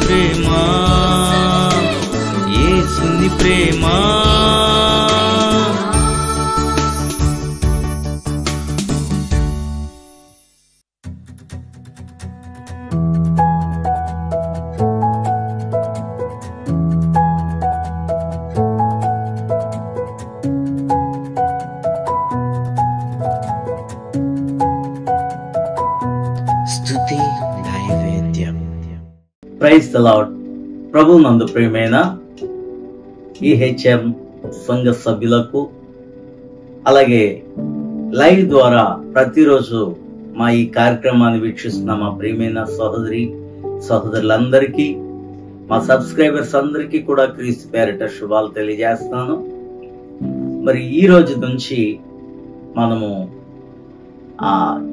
ప్రేమ, యేసుని ప్రేమ. స్తుతి నైవేద్యం. Praise the lord. ప్రభువునందు ప్రియమైన ఈహెచ్ఎం సంఘ సభ్యులకు, అలాగే లైవ్ ద్వారా ప్రతిరోజు మా ఈ కార్యక్రమాన్ని వీక్షిస్తున్న మా ప్రియమైన సహోదరులందరికీ, మా సబ్స్క్రైబర్స్ అందరికీ కూడా క్రీస్తు పేరిట శుభాలు తెలియజేస్తున్నాను. మరి ఈ రోజు నుంచి మనము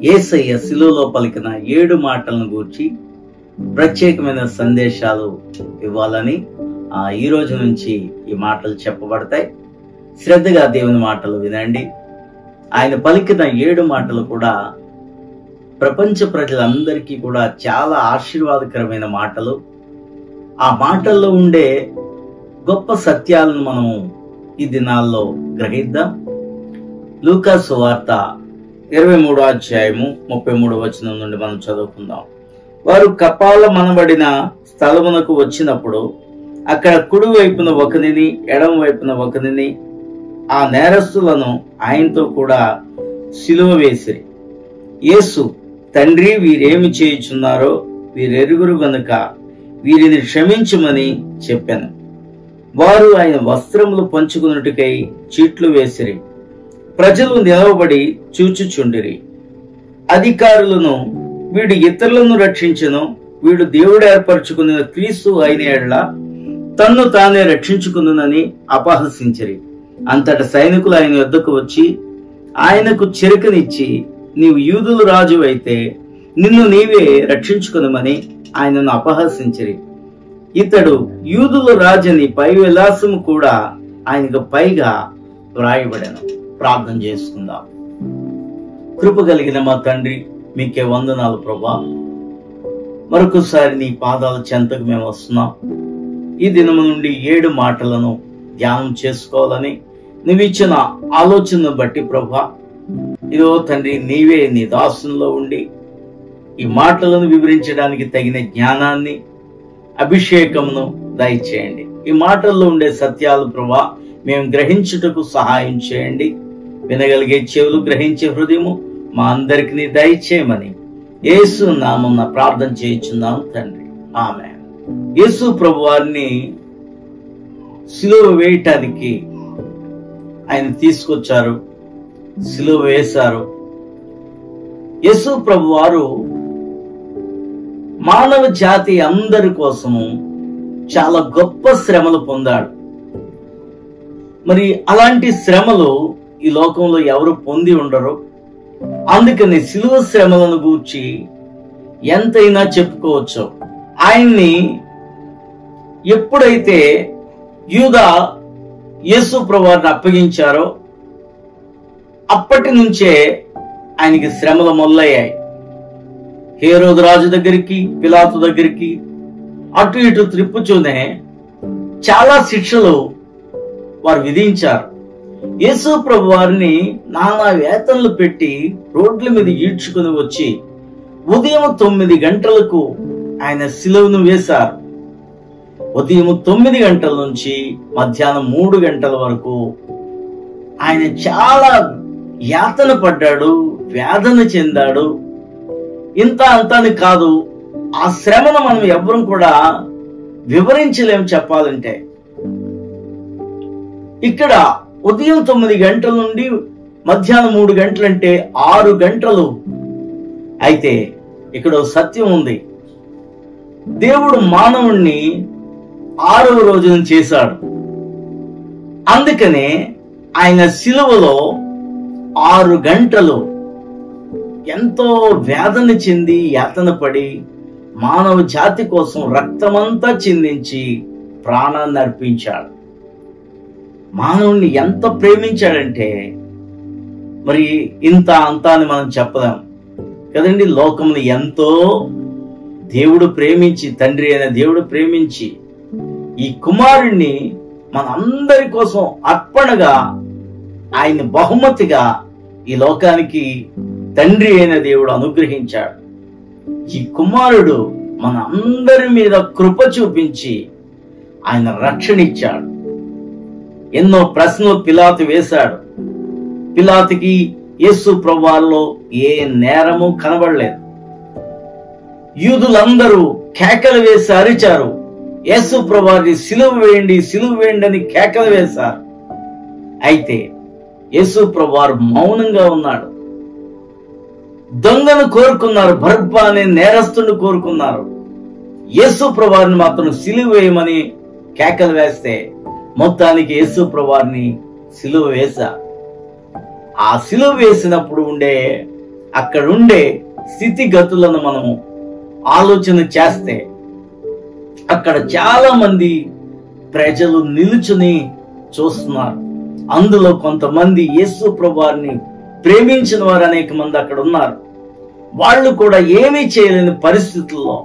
యేసయ్య శిలువలో పలికిన 7 మాటలను గూర్చి ప్రత్యేకమైన సందేశాలు ఇవ్వాలని ఈ రోజు నుంచి ఈ మాటలు చెప్పబడతాయి. శ్రద్ధగా దేవుని మాటలు వినండి. ఆయన పలికిన 7 మాటలు కూడా ప్రపంచ ప్రజలందరికీ కూడా చాలా ఆశీర్వాదకరమైన మాటలు. ఆ మాటల్లో ఉండే గొప్ప సత్యాలను మనము ఈ దినాల్లో గ్రహిద్దాం. లూకా సువార్త 23వ అధ్యాయము 33వ వచనం నుండి మనం చదువుకుందాం. వారు కపాల మనబడిన స్థలమునకు వచ్చినప్పుడు అక్కడ కుడి వైపున ఒకనిని, ఎడమ వైపున ఒకనిని, ఆ నేరస్తులను ఆయనతో కూడా సిలువ వేసిరి. యేసు, తండ్రి, వీరేమి చేయుచున్నారో వీరెరుగురు గనుక వీరిని క్షమించుమని చెప్పాను. వారు ఆయన వస్త్రములు పంచుకున్నట్టుకై చీట్లు వేసిరి. ప్రజలు నిలవబడి చూచుచుండిరి. అధికారులను, వీడు ఇతరులను రక్షించును, వీడు దేవుడు ఏర్పరచుకున్న క్రీస్తు అయిన యెడల తన్ను తానే రక్షించుకునునని అపహసించిరి. అంతట సైనికులు ఆయన వద్దకు వచ్చి ఆయనకు చిరకనిచ్చి, నీవు యూదుల రాజు అయితే నిన్ను నీవే రక్షించుకునమని ఆయనను అపహసించిరి. ఇతడు యూదుల రాజని పై విలాసము కూడా ఆయనకు పైగా వ్రాయబడెను. ప్రార్థన చేసుకుందాం. కృప కలిగిన మా తండ్రి, మీకే వందనాలు ప్రభా. మరొకసారి నీ పాదాల చెంతకు మేము వస్తున్నాం. ఈ దినము నుండి 7 మాటలను ధ్యానం చేసుకోవాలని నువ్వు ఇచ్చిన ఆలోచనను బట్టి ప్రభా, ఇదో తండ్రి, నీవే నీ దాసుల్లో ఉండి ఈ మాటలను వివరించడానికి తగిన జ్ఞానాన్ని, అభిషేకమును దయచేయండి. ఈ మాటల్లో ఉండే సత్యాలు ప్రభా మేము గ్రహించుటకు సహాయం చేయండి. వినగలిగే చెవులు, గ్రహించే హృదయము మా అందరికి దయచేయమని యేసు నామమున ప్రార్థన చేయుచున్నాం తండ్రి, ఆమేన్. యేసు ప్రభు వారిని సిలువ వేయటానికి ఆయన తీసుకొచ్చారు, సిలువ వేశారు. యేసు ప్రభు వారు మానవ జాతి అందరి కోసము చాలా గొప్ప శ్రమలు పొందాడు. మరి అలాంటి శ్రమలు ఈ లోకంలో ఎవరు పొంది ఉండరు. అందుకని సిలువ శ్రమలను గూర్చి ఎంతైనా చెప్పుకోవచ్చు. ఆయన్ని ఎప్పుడైతే యూదా యేసు ప్రభువుని అప్పగించారో అప్పటి నుంచే ఆయనకి శ్రమలు మొదలయ్యాయి. హేరోదు రాజు దగ్గరికి, పిలాతు దగ్గరికి అటు ఇటు త్రిప్పుచూనే చాలా శిక్షలు వారు విధించారు. యేసు ప్రభు వారిని నానా వేతనలు పెట్టి రోడ్ల మీద ఈడ్చుకుని వచ్చి ఉదయం 9 గంటలకు ఆయన సిలువను వేశారు. ఉదయం 9 గంటల నుంచి మధ్యాహ్నం 3 గంటల వరకు ఆయన చాలా యాతన పడ్డాడు, వేదన చెందాడు. ఇంత అంతాని కాదు, ఆ శ్రమను మనం ఎవ్వరం కూడా వివరించలేం చెప్పాలంటే. ఇక్కడ ఉదయం 9 గంటల నుండి మధ్యాహ్నం 3 గంటలంటే 6 గంటలు. అయితే ఇక్కడ సత్యం ఉంది. దేవుడు మానవుణ్ణి 6వ రోజున చేశాడు. అందుకనే ఆయన సిలువలో 6 గంటలు ఎంతో వేదన చెంది, యాతన పడి, మానవ జాతి కోసం రక్తమంతా చిందించి ప్రాణాన్ని అర్పించాడు. మానవుణ్ణి ఎంత ప్రేమించాడంటే మరి ఇంత అంతా అని మనం చెప్పలేం కదండి. లోకమును ఎంతో దేవుడు ప్రేమించి, తండ్రి అయిన దేవుడు ప్రేమించి ఈ కుమారుణ్ణి మన అందరి కోసం అర్పణగా, ఆయన బహుమతిగా ఈ లోకానికి తండ్రి అయిన దేవుడు అనుగ్రహించాడు. ఈ కుమారుడు మన అందరి మీద కృప చూపించి ఆయన రక్షణ ఇచ్చాడు. ఎన్నో ప్రశ్నలు పిలాతు వేశాడు. పిలాతుకి యేసు ప్రభువులో ఏ నేరము కనబడలేదు. యూదులందరూ కేకలు వేసి అరిచారు, యేసు ప్రభువుని సిలువ వేయండి, సిలువ వేయండి అని కేకలు వేశారు. అయితే యేసు ప్రభువు మౌనంగా ఉన్నాడు. దొంగను కోరుకున్నారు, బరబ్బా అనే నేరస్తుని కోరుకున్నారు. యేసు ప్రభువుని మాత్రం సిలువ వేయమని కేకలు వేస్తే మొత్తానికి యేసు ప్రభువుని సిలువ వేశారు. ఆ సిలువ వేసినప్పుడు అక్కడ ఉండే స్థితిగతులను మనము ఆలోచన చేస్తే అక్కడ చాలా మంది ప్రజలు నిలుచుని చూస్తున్నారు. అందులో కొంతమంది యేసు ప్రభువుని ప్రేమించిన వారు అనేక మంది అక్కడ ఉన్నారు. వాళ్ళు కూడా ఏమీ చేయలేని పరిస్థితుల్లో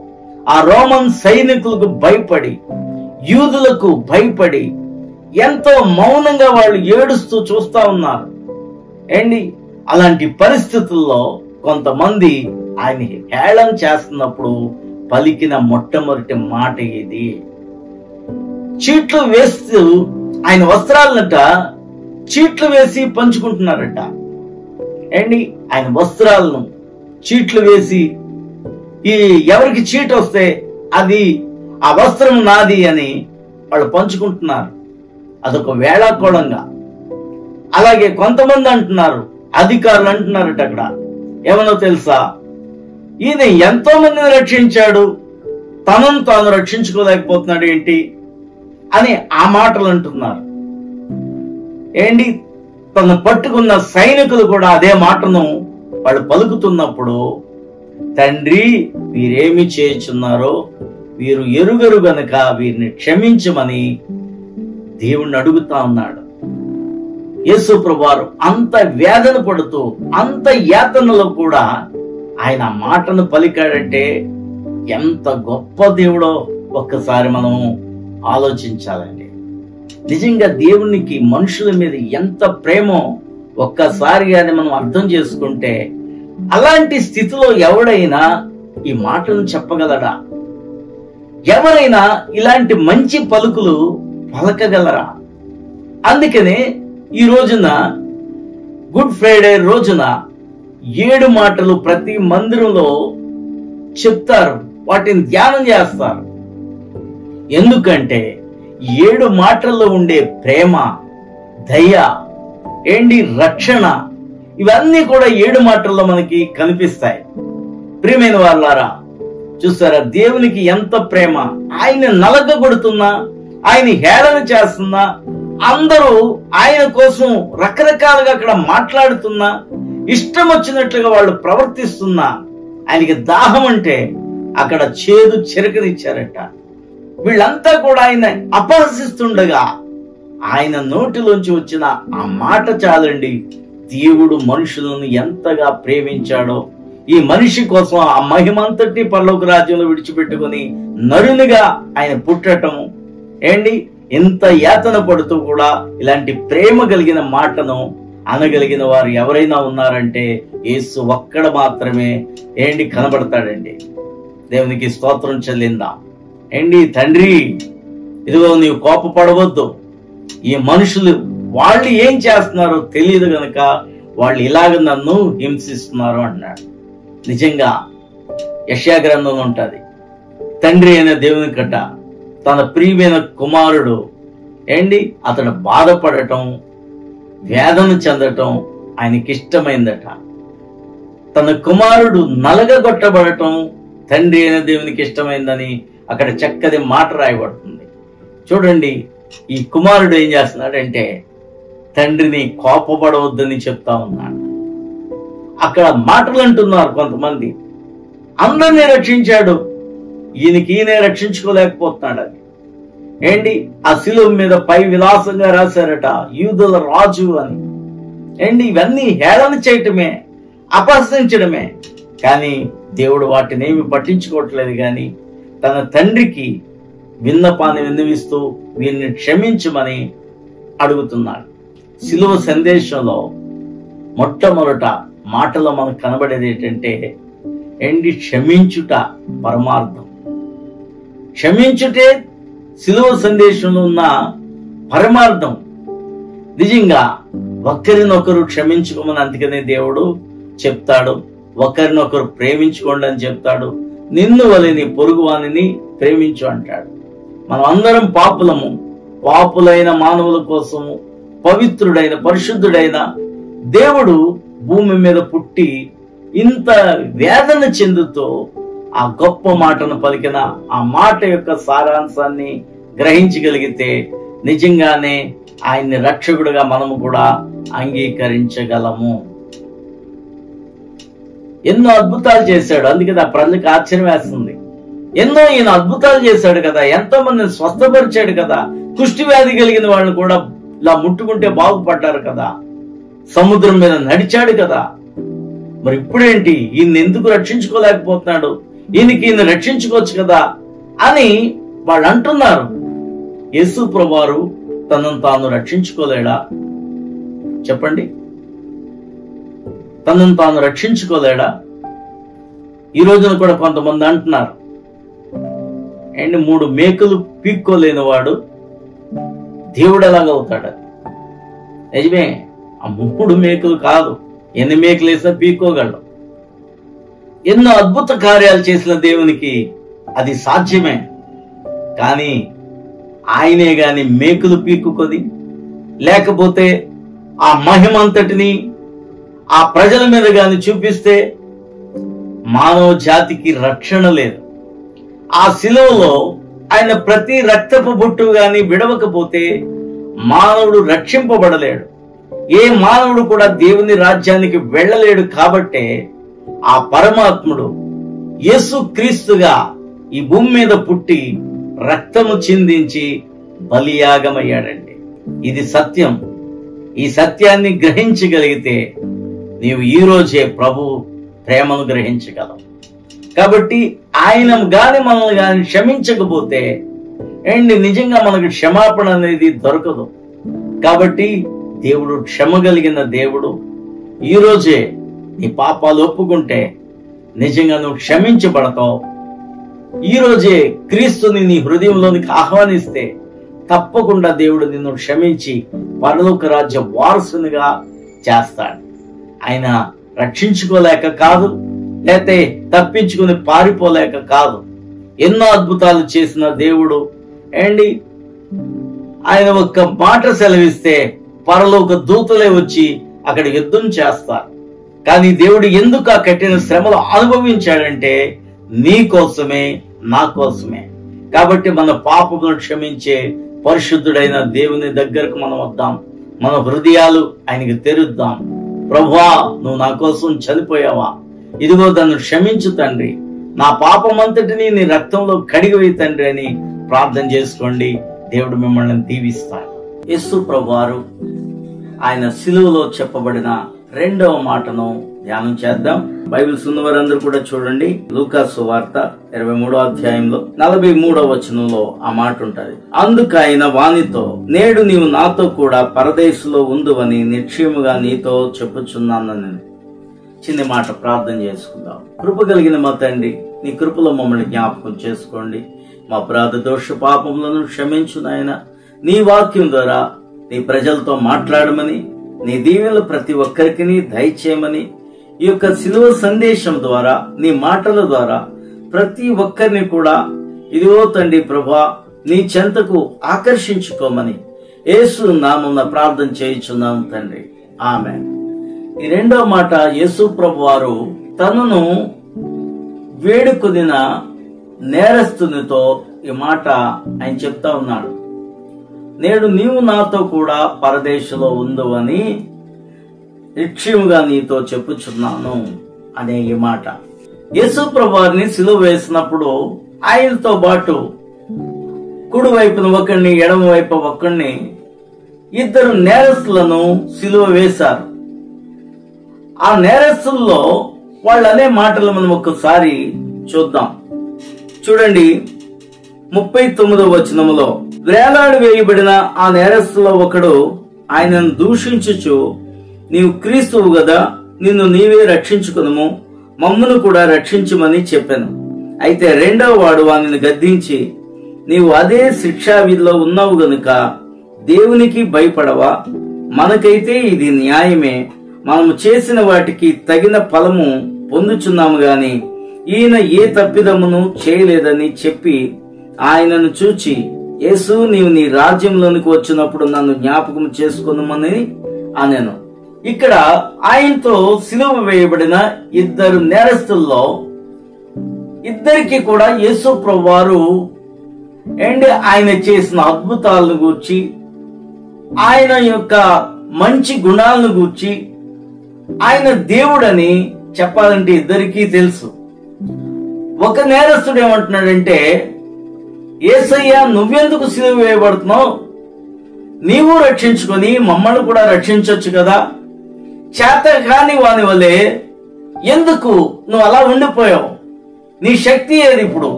ఆ రోమన్ సైనికులకు భయపడి, యూదులకు భయపడి ఎంతో మౌనంగా వాళ్ళు ఏడుస్తూ చూస్తా ఉన్నారు. అలాంటి పరిస్థితుల్లో కొంతమంది ఆయన హేళన చేస్తున్నప్పుడు పలికిన మొట్టమొదటి మాట ఇది. చీట్లు వేస్తూ ఆయన వస్త్రాలనట చీట్లు వేసి పంచుకుంటున్నారట. ఆయన వస్త్రాలను చీట్లు వేసి, ఈ ఎవరికి చీట్ వస్తే అది ఆ వస్త్రం నాది అని వాళ్ళు పంచుకుంటున్నారు. అదొక వేళాకోళంగా. అలాగే కొంతమంది అంటున్నారు, అధికారులు అంటున్నారట అక్కడ, ఏమనో తెలుసా, ఈయన ఎంతో మందిని రక్షించాడు, తనను తాను రక్షించుకోలేకపోతున్నాడు ఏంటి అని ఆ మాటలు అంటున్నారు. తను పట్టుకున్న సైనికులు కూడా అదే మాటను వాళ్ళు పలుకుతున్నప్పుడు, తండ్రి వీరేమి చేయుచున్నారో వీరు ఎరుగరు గనక వీరిని క్షమించమని దేవుణ్ణి అడుగుతా ఉన్నాడు. యేసు ప్రభువారు అంత వేదన పడుతూ, అంత యాతనలో కూడా ఆయన మాటను పలికాడంటే ఎంత గొప్ప దేవుడో ఒక్కసారి మనం ఆలోచించాలండి. నిజంగా దేవునికి మనుషుల మీద ఎంత ప్రేమో ఒక్కసారి అది మనం అర్థం చేసుకుంటే, అలాంటి స్థితిలో ఎవడైనా ఈ మాటను చెప్పగలరా? ఎవరైనా ఇలాంటి మంచి పలుకులు పలకగలరా? అందుకనే ఈ రోజున గుడ్ ఫ్రైడే రోజున 7 మాటలు ప్రతి మందిరంలో చెప్తారు, వాటిని ధ్యానం చేస్తారు. ఎందుకంటే 7 మాటల్లో ఉండే ప్రేమ, దయ, రక్షణ, ఇవన్నీ కూడా 7 మాటల్లో మనకి కనిపిస్తాయి. ప్రియమైన వాళ్ళారా, చూసారా దేవునికి ఎంత ప్రేమ! ఆయన నలగగొడుతున్నా, ఆయన హేళన చేస్తున్నా, అందరూ ఆయన కోసం రకరకాలుగా అక్కడ మాట్లాడుతున్నా, ఇష్టం వచ్చినట్లుగా వాళ్ళు ప్రవర్తిస్తున్నా, ఆయనకి దాహం అంటే అక్కడ చేదు చిరకనిచ్చారట. వీళ్ళంతా కూడా ఆయన అపహసిస్తుండగా ఆయన నోటిలోంచి వచ్చిన ఆ మాట చాలండి, దేవుడు మనుషులను ఎంతగా ప్రేమించాడో. ఈ మనిషి కోసం ఆ మహిమంతటి పరలోక రాజ్యంలో విడిచిపెట్టుకుని నరునిగా ఆయన పుట్టటం, ఎంత యాతన పడుతూ కూడా ఇలాంటి ప్రేమ కలిగిన మాటను అనగలిగిన వారు ఎవరైనా ఉన్నారంటే యేసు ఒక్కడ మాత్రమే కనబడతాడండి. దేవునికి స్తోత్రం చెల్లిందాం. తండ్రి, ఇదిగో నీవు కోపపడవద్దు, ఈ మనుషులు వాళ్ళు ఏం చేస్తున్నారో తెలియదు గనక వాళ్ళు ఇలాగ నన్ను హింసిస్తున్నారు అన్నాడు. నిజంగా యెషయా గ్రంథంలో ఉంటది, తండ్రి అయిన దేవుని కట తన ప్రియమైన కుమారుడు అతడు బాధపడటం, వేదన చెందటం ఆయనకి ఇష్టమైందట. తన కుమారుడు నలగగొట్టబడటం తండ్రి అయిన దేవునికి ఇష్టమైందని అక్కడ చక్కది మాట రాయబడుతుంది. చూడండి, ఈ కుమారుడు ఏం చేస్తున్నాడంటే తండ్రిని కోపపడవద్దని చెప్తా ఉన్నాడు. అక్కడ మాటలు అంటున్నారు కొంతమంది, అందరినీ రక్షించాడు, ఈయనే రక్షించుకోలేకపోతున్నాడు అని. ఆ శిలువ మీద పై విలాసంగా రాశారట, యూదుల రాజు అని. ఇవన్నీ హేళన చేయటమే, అపహసించడమే. కానీ దేవుడు వాటిని ఏమి పట్టించుకోవట్లేదు, కానీ తన తండ్రికి విన్నపాన్ని విన్నవిస్తూ వీరిని క్షమించమని అడుగుతున్నాడు. సిలువ సందేశంలో మొట్టమొదట మాటలో మనకు కనబడేది ఏంటంటే క్షమించుట పరమార్థం. క్షమించుటే సిలువ సందేశంలో ఉన్న పరమార్థం. నిజంగా ఒకరినొకరు క్షమించుకోమని అందుకనే దేవుడు చెప్తాడు, ఒకరినొకరు ప్రేమించుకోండి అని చెప్తాడు. నిన్ను వలె నీ పొరుగువానిని ప్రేమించు అంటాడు. మనం అందరం పాపులము. పాపులైన మానవుల కోసము పవిత్రుడైన పరిశుద్ధుడైన దేవుడు భూమి మీద పుట్టి ఇంత వేదన చెందుతూ ఆ గొప్ప మాటను పలికిన ఆ మాట యొక్క సారాంశాన్ని గ్రహించగలిగితే నిజంగానే ఆయన్ని రక్షకుడుగా మనము కూడా అంగీకరించగలము. ఎన్నో అద్భుతాలు చేశాడు, అందుకే ఆ ప్రజలకు ఆశ్చర్యం వేస్తుంది. ఎన్నో ఈయన అద్భుతాలు చేశాడు కదా, ఎంతో మందిని స్వస్థపరిచాడు కదా, కుష్టి వ్యాధి కలిగిన వాళ్ళని కూడా ఇలా ముట్టుకుంటే బాగుపడ్డారు కదా, సముద్రం మీద నడిచాడు కదా. మరి ఇప్పుడేంటి ఈయన ఎందుకు రక్షించుకోలేకపోతున్నాడు, ఈయన రక్షించుకోవచ్చు కదా అని వాళ్ళు అంటున్నారు. యేసు ప్రభువారు తనను తాను రక్షించుకోలేడా? చెప్పండి, తనను తాను రక్షించుకోలేడా? ఈ రోజున కూడా కొంతమంది అంటున్నారు, 3 మేకలు పీక్కోలేని వాడు దేవుడు ఎలాగవుతాడు? నిజమే, ఆ 3 మేకలు కాదు, ఎన్ని మేకలు వేసినా పీక్కోగలడు. ఎన్నో అద్భుత కార్యాలు చేసిన దేవునికి అది సాధ్యమే. కానీ ఆయనే గాని మేకులు పీక్కుకొని లేకపోతే ఆ మహిమంతటిని ఆ ప్రజల మీద గాని చూపిస్తే మానవ జాతికి రక్షణ లేదు. ఆ శిలువలో ఆయన ప్రతి రక్తపు బొట్టు గాని విడవకపోతే మానవుడు రక్షింపబడలేడు. ఏ మానవుడు కూడా దేవుని రాజ్యానికి వెళ్ళలేడు. కాబట్టే ఆ పరమాత్ముడు యేసు క్రీస్తుగా ఈ భూమి మీద పుట్టి రక్తము చిందించి బలియాగమయ్యాడండి. ఇది సత్యం. ఈ సత్యాన్ని గ్రహించగలిగితే నీవు ఈ రోజే ప్రభు ప్రేమను గ్రహించగలవు. కాబట్టి ఆయన గాని మనల్ని గాని క్షమించకపోతే నిజంగా మనకు క్షమాపణ అనేది దొరకదు. కాబట్టి దేవుడు క్షమ కలిగిన దేవుడు. ఈ రోజే నీ పాపాలు ఒప్పుకుంటే నిజంగా నువ్వు క్షమించబడతావు. ఈ రోజే క్రీస్తుని నీ హృదయంలోనికి ఆహ్వానిస్తే తప్పకుండా దేవుడు నిన్ను క్షమించి పరలోక రాజ్య వారసునిగా చేస్తాడు. ఆయన రక్షించుకోలేక కాదు, లేతే తప్పించుకుని పారిపోలేక కాదు. ఎన్నో అద్భుతాలు చేసిన దేవుడు ఆయన ఒక్క మాట సెలవిస్తే పరలోక దూతలే వచ్చి అక్కడ యుద్ధం చేస్తారు. కానీ దేవుడు ఎందుకు ఆ కఠిన శ్రమలు అనుభవించాడంటే నీ కోసమే, నా కోసమే. కాబట్టి మన పాపములను క్షమించే పరిశుద్ధుడైన దేవుని దగ్గరకు మనం వద్దాం. మన హృదయాలు ఆయనకి తెరుద్దాం. ప్రభువా, నువ్వు నా కోసం చనిపోయావా? ఇదిగో దాన్ని క్షమించు తండ్రి, నా పాపమంతటిని నీ రక్తంలో కడిగివేయి తండ్రి అని ప్రార్థన చేసుకోండి. దేవుడు మిమ్మల్ని దీవిస్తాడు. యేసు ప్రభువారు ఆయన శిలువలో చెప్పబడిన 2వ మాటను ధ్యానం చేద్దాం. బైబిల్స్ ఉన్నవారందరూ కూడా చూడండి. లూకాసు వార్త 23వ అధ్యాయంలో 43వ వచనంలో ఆ మాట ఉంటది. అందుకు ఆయన వానితో, నేడు నీవు నాతో కూడా పరదేశులో ఉందువని నిశ్చయముగా నీతో చెప్పుచున్నానని. చిన్న మాట ప్రార్థన చేసుకుందాం. కృప కలిగిన మా తండ్రి, నీ కృపలో మమ్మల్ని జ్ఞాపకం చేసుకోండి. మా అపరాధ దోష పాపములను క్షమించు నాయన. నీ వాక్యం ద్వారా నీ ప్రజలతో మాట్లాడమని, నీ దీవెనలు ప్రతి ఒక్కరికి దయచేయమని, ఈ యొక్క శిలువ సందేశం ద్వారా, నీ మాటల ద్వారా ప్రతి ఒక్కరిని కూడా ఇదిగో తండ్రి ప్రభువా నీ చెంతకు ఆకర్షించుకోమని యేసు నామమున ప్రార్థన చేయుచున్నాము తండ్రి. ఆమేన్. ఈ 2వ మాట, యేసు ప్రభువారు తనను వేడుకొనిన నేరస్తునితో ఈ మాట ఆయన చెప్తా ఉన్నాడు. నేడు నీవు నాతో కూడా పరదేశంలో ఉందువని నిశ్చయముగా నీతో చెప్పుచున్నాను అనే ఈ మాట. యేసు ప్రభువారిని సిలువ వేసినప్పుడు ఆయనతో పాటు కుడి వైపున ఒకరిని, ఎడమ వైపు ఒకరిని, 2 నేరస్తులను సిలువ వేశారు. ఆ నేరస్తుల్లో వాళ్ళు అనే మాటలు మనం ఒక్కసారి చూద్దాం. చూడండి 39వ వచనములో, వేలాడి వేయబడిన ఆ నేరస్తులో ఒకడు ఆయనను దూషించుచు, నీవు క్రీస్తువు గదా, నిన్ను నీవే రక్షించుకునుము, మమ్మును కూడా రక్షించుమని చెప్పాను. అయితే రెండవ వాడు వానిని గద్దించి, నీవు అదే శిక్షా విధిలో ఉన్నావు గనుక దేవునికి భయపడవా? మనకైతే ఇది న్యాయమే, మనము చేసిన వాటికి తగిన ఫలము పొందుచున్నాము గాని ఈయన ఏ తప్పిదమును చేయలేదని చెప్పి ఆయనను చూచి, యేసు, నీవు నీ రాజ్యంలోనికి వచ్చినప్పుడు నన్ను జ్ఞాపకం చేసుకున్నామని అనెను. ఇక్కడ ఆయనతో సిలువ వేయబడిన ఇద్దరు నేరస్తుల్లో ఇద్దరికి కూడా యేసు ప్రభువారు ఆయన చేసిన అద్భుతాలను గూర్చి, ఆయన యొక్క మంచి గుణాలను గూర్చి, ఆయన దేవుడని చెప్పాలంటే ఇద్దరికీ తెలుసు. ఒక నేరస్తుడు ఏమంటున్నాడంటే, యేసయ్య, నువ్వెందుకు సిలువ వేయబడుతున్నావు? నీవు రక్షించుకొని మమ్మల్ని కూడా రక్షించొచ్చు కదా, చేత కాని వాని వలె ఎందుకు నువ్వు అలా ఉండిపోయావు? నీ శక్తి ఏది? ఇప్పుడు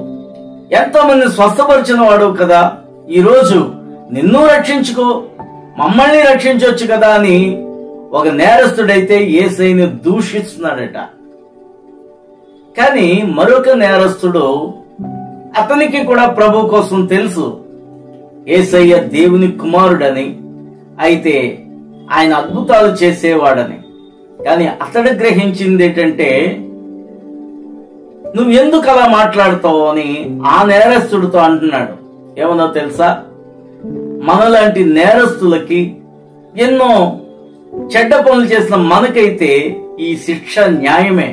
ఎంతో మంది స్వస్థపరిచిన వాడు కదా, ఈరోజు నిన్ను రక్షించుకో, మమ్మల్ని రక్షించవచ్చు కదా అని ఒక నేరస్తుడైతే యేసయ్యని దూషిస్తున్నాడట. కానీ మరొక నేరస్తుడు, అతనికి కూడా ప్రభు కోసం తెలుసు యేసయ్య దేవుని కుమారుడని, అయితే ఆయన అద్భుతాలు చేసేవాడని. కానీ అతడు గ్రహించింది ఏంటంటే, నువ్వు ఎందుకు అలా మాట్లాడుతావు అని ఆ నేరస్తుడితో అంటున్నాడు. ఏమన్నా తెలుసా, మనలాంటి నేరస్తులకి, ఎన్నో చెడ్డ పనులు చేసిన మనకైతే ఈ శిక్ష న్యాయమే.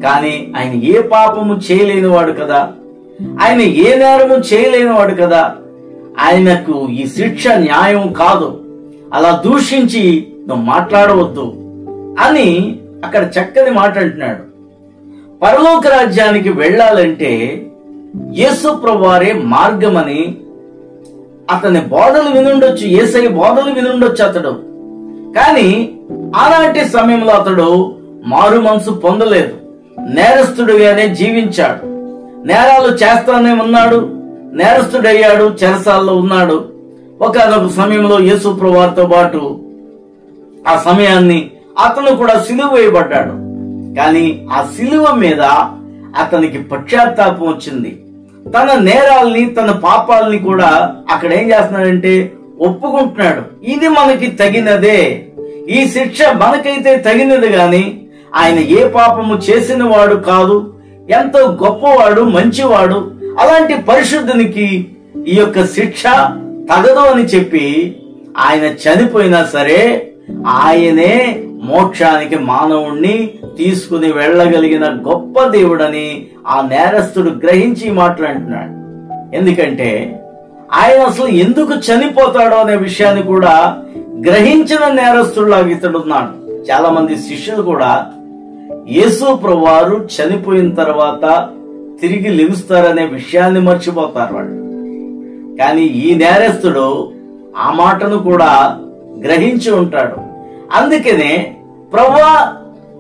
కానీ ఆయన ఏ పాపము చేయలేనివాడు కదా, ఆయన ఏ నేరము చేయలేనివాడు కదా, ఆయనకు ఈ శిక్ష న్యాయం కాదు, అలా దూషించి నువ్వు మాట్లాడవద్దు అని అక్కడ చక్కని మాట అంటున్నాడు. పరలోక రాజ్యానికి వెళ్ళాలంటే యేసు ప్రభువారే మార్గమని అతని బోధలు వినుండొచ్చు, యేసయ్య బోధలు వినుండొచ్చు అతడు. కానీ ఆనాటి సమయంలో అతడు మారు మనసు పొందలేదు, నేరస్తుడిగానే జీవించాడు, నేరాలు చేస్తానే ఉన్నాడు, నేరస్తుడయ్యాడు, చెరసాల్లో ఉన్నాడు. ఒకనొక సమయంలో యేసు ప్రభువారితో పాటు ఆ సమయాన్ని అతను కూడా సిలువ వేయబడ్డాడు. కానీ ఆ సిలువ మీద అతనికి పశ్చాత్తాపం వచ్చింది. తన నేరాల్ని, తన పాపాలని కూడా అక్కడ ఏం చేస్తున్నాడంటే ఒప్పుకుంటున్నాడు. ఇది మనకి తగినదే, ఈ శిక్ష మనకైతే తగినది గాని ఆయన ఏ పాపము చేసిన వాడు కాదు, ఎంతో గొప్పవాడు, మంచివాడు, అలాంటి పరిశుద్ధునికి ఈ యొక్క శిక్ష తగదు అని చెప్పి ఆయన చనిపోయినా సరే ఆయనే మోక్షానికి మానవుణ్ణి తీసుకుని వెళ్ళగలిగిన గొప్ప దేవుడని ఆ నేరస్తుడు గ్రహించి మాట్లాడుతున్నాడు. ఎందుకంటే ఆయన అసలు ఎందుకు చనిపోతాడో అనే విషయాన్ని కూడా గ్రహించిన నేరస్తుడులాగా ఇతడున్నాడు. చాలా మంది శిష్యులు కూడా యేసు ప్రభువారు చనిపోయిన తర్వాత తిరిగి లెగుస్తారనే విషయాన్ని మర్చిపోతారు వాళ్ళు. కానీ ఈ నేరస్తుడు ఆ మాటను కూడా గ్రహించి ఉంటాడు. అందుకనే, ప్రభువా,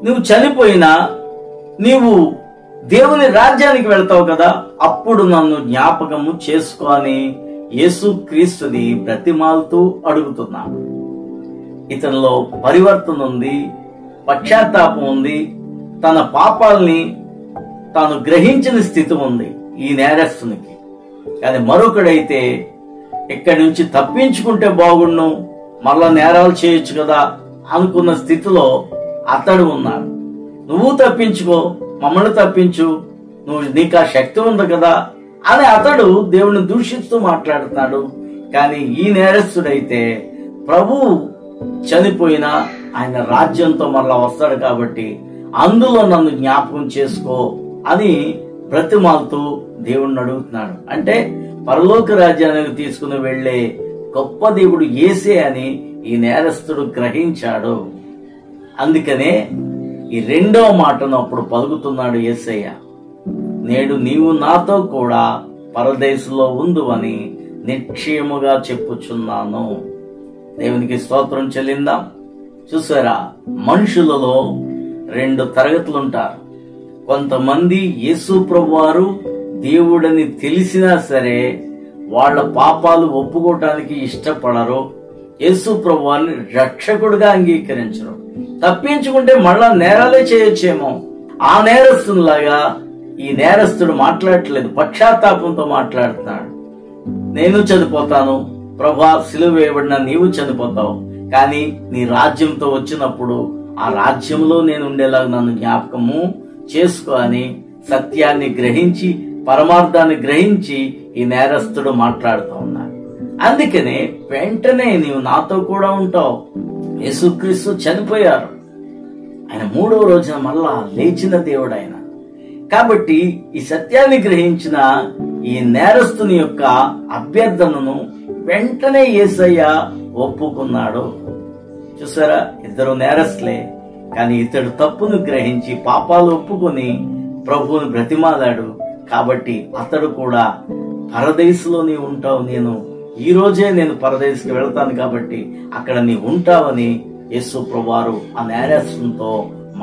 నువ్వు చనిపోయినా నీవు దేవుని రాజ్యానికి వెళ్తావు కదా, అప్పుడు నన్ను జ్ఞాపకము చేసుకో అని యేసు క్రీస్తుని బ్రతిమాలుతూ అడుగుతున్నాను. ఇతనిలో పరివర్తన ఉంది, పశ్చాత్తాపం ఉంది, తన పాపాల్ని తాను గ్రహించిన స్థితి ఉంది ఈ నేరస్తునికి. కానీ మరొకడైతే ఇక్కడి నుంచి తప్పించుకుంటే బాగుండు, మళ్ళా నేరాలు చేయొచ్చు కదా అనుకున్న స్థితిలో అతడు ఉన్నాడు. నువ్వు తప్పించుకో, మమ్మల్ని తప్పించు, నీకు ఆ శక్తి ఉంది కదా అని అతడు దేవుని దూషిస్తూ మాట్లాడుతున్నాడు. కానీ ఈ నేరస్తుడైతే ప్రభు చనిపోయినా ఆయన రాజ్యంతో మళ్ళా వస్తాడు కాబట్టి అందులో నన్ను జ్ఞాపకం చేసుకో అని బ్రతిమాలుతూ దేవుణ్ణి అడుగుతున్నాడు. అంటే పరలోక రాజ్యానికి తీసుకుని వెళ్లే గొప్ప దేవుడు యేసే అని ఈ నేరస్తుడు గ్రహించాడు. అందుకనే ఈ రెండవ మాటను అప్పుడు పలుకుతున్నాడు యేసయ్య, నేడు నీవు నాతో కూడా పరదేశంలో ఉందువని నిశ్చయముగా చెప్పుచున్నాను. దేవునికి స్తోత్రం చెల్లిందాం. చూసారా, మనుషులలో రెండు తరగతులు ఉంటారు. కొంతమంది యేసు ప్రభువారు దేవుడని తెలిసినా సరే వాళ్ళ పాపాలు ఒప్పుకోవటానికి ఇష్టపడరు, యేసు ప్రభువారిని రక్షకుడిగా అంగీకరించరు. తప్పించుకుంటే మళ్ళా నేరాలే చేయొచ్చేమో. ఆ నేరస్తులాగా ఈ నేరస్తుడు మాట్లాడట్లేదు, పశ్చాత్తాపంతో మాట్లాడుతున్నాడు. నేను చనిపోతాను ప్రభా, సిలువ వేయబడిన నీవు చనిపోతావు, కానీ నీ రాజ్యంతో వచ్చినప్పుడు ఆ రాజ్యంలో నేను ఉండేలాగా నన్ను జ్ఞాపకము చేసుకో అని సత్యాన్ని గ్రహించి పరమార్థాన్ని గ్రహించి ఈ నేరస్తుడు మాట్లాడుతూ ఉన్నాడు. అందుకనే వెంటనే నీవు నాతో కూడా ఉంటావు. యేసుక్రీస్తు చనిపోయారు, ఆయన 3వ రోజున మళ్ళా లేచిన దేవుడు ఆయన. కాబట్టి ఈ సత్యాన్ని గ్రహించిన ఈ నేరస్తుని యొక్క అభ్యర్థనను వెంటనే యేసయ్య ఒప్పుకున్నాడు. చూసారా, ఇద్దరు నేరస్తులే, కానీ ఇతడు తప్పును గ్రహించి పాపాలు ఒప్పుకొని ప్రభువుని బ్రతిమాలాడు. కాబట్టి అతడు కూడా పరదేశంలో నీ ఉంటావు, ఈ రోజే నేను పరదేశంకి వెళ్తాను కాబట్టి అక్కడ నీ ఉంటావని యేసు ప్రభువారు ఆ నేరస్తునితో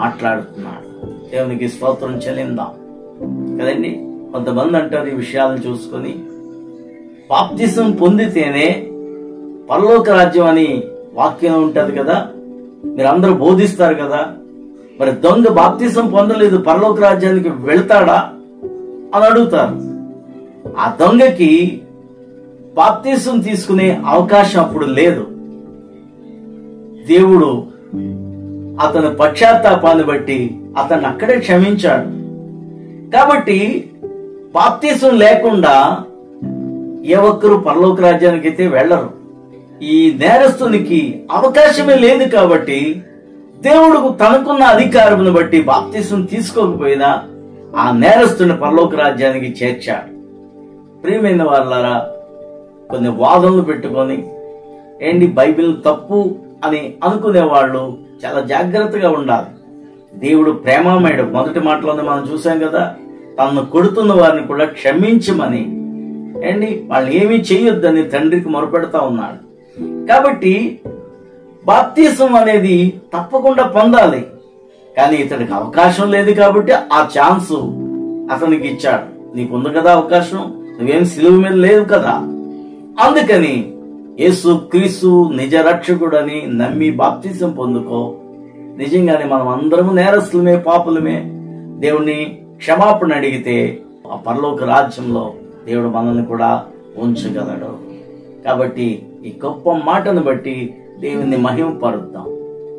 మాట్లాడుతున్నాడు. దేవునికి స్తోత్రం చెల్లిందాం కదండి. కొంతమంది అంటారు ఈ విషయాలను చూసుకొని, బాప్తిసం పొందితేనే పరలోక రాజ్యం అని వాక్యం ఉంటది కదా, మీరు అందరూ బోధిస్తారు కదా, మరి దొంగ బాప్తిసం పొందలేదు పరలోక రాజ్యానికి వెళ్తాడా అని అడుగుతారు. ఆ దొంగకి బాప్తిసం తీసుకునే అవకాశం అప్పుడు లేదు. దేవుడు అతని పశ్చాత్తాపాన్ని బట్టి అతన్ని అక్కడే క్షమించాడు. కాబట్టి బాప్తిసం లేకుండా ఏ ఒక్కరు పరలోక రాజ్యానికి అయితే వెళ్లరు. ఈ నేరస్తునికి అవకాశమే లేదు కాబట్టి దేవుడు తనకున్న అధికారమును బట్టి బాప్తిసం తీసుకోకపోయినా ఆ నేరస్తుని పరలోక రాజ్యానికి చేర్చాడు. ప్రియమైన వాళ్ళారా, కొన్ని వాదనలు పెట్టుకొని బైబిల్ తప్పు అని అనుకునే వాళ్ళు చాలా జాగ్రత్తగా ఉండాలి. దేవుడు ప్రేమమయుడు. మొదటి మాటలోనే మనం చూసాం కదా, తనను కొడుతున్న వారిని కూడా క్షమించమని, వాళ్ళని ఏమీ చేయొద్దని తండ్రికి మొరపెడతా ఉన్నాడు. కాబట్టి బాప్తిసం అనేది తప్పకుండా పొందాలి. కానీ ఇతడికి అవకాశం లేదు కాబట్టి ఆ ఛాన్స్ అతనికి ఇచ్చాడు. నీకుంది కదా అవకాశం, నువ్వేం సిలువ మీద లేవు కదా. అందుకని యేసు క్రీస్తు నిజ రక్షకుడని నమ్మి బాప్తిసం పొందుకో. నిజంగానే మనం అందరము నేరస్తులమే, పాపులమే. దేవుణ్ణి క్షమాపణ అడిగితే ఆ పరలోక రాజ్యంలో దేవుడు మనల్ని కూడా ఉంచగలడు. కాబట్టి ఈ గొప్ప మాటను బట్టి దేవుని మహిమపరుద్దాం,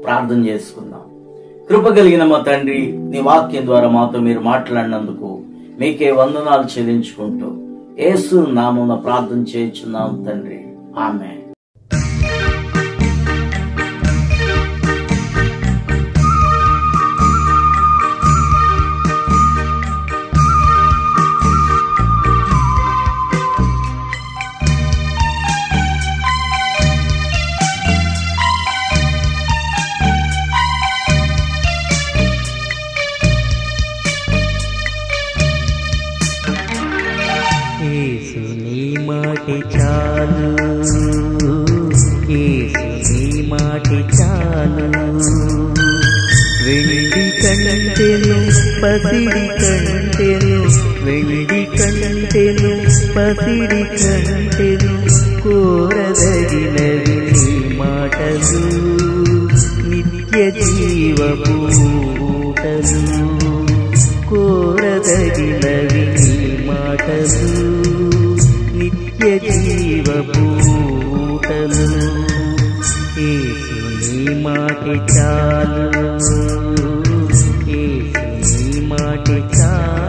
ప్రార్థన చేసుకుందాం. కృప కలిగిన మా తండ్రి, నీ వాక్యం ద్వారా మాతో మీరు మాట్లాడినందుకు మీకే వందనాలు చెల్లించుకుంటూ యేసు నామమున ప్రార్థన చేయుచున్నాం తండ్రి, ఆమేన్. చాలు యేసు నీ మాటి చాలు, వెండి కంటెను పసిడి కంటెను, వెండి కంటెను పసిడి కంటెను, కోరదగినవి నీ మాటలు, నిత్య జీవపు ఊటలు, కోరదగినవి నీ మాటలు, నిత్య జీవపూటలు. యేసు నీ మాటి చాలు, యేసు నీ మాటి చాలు.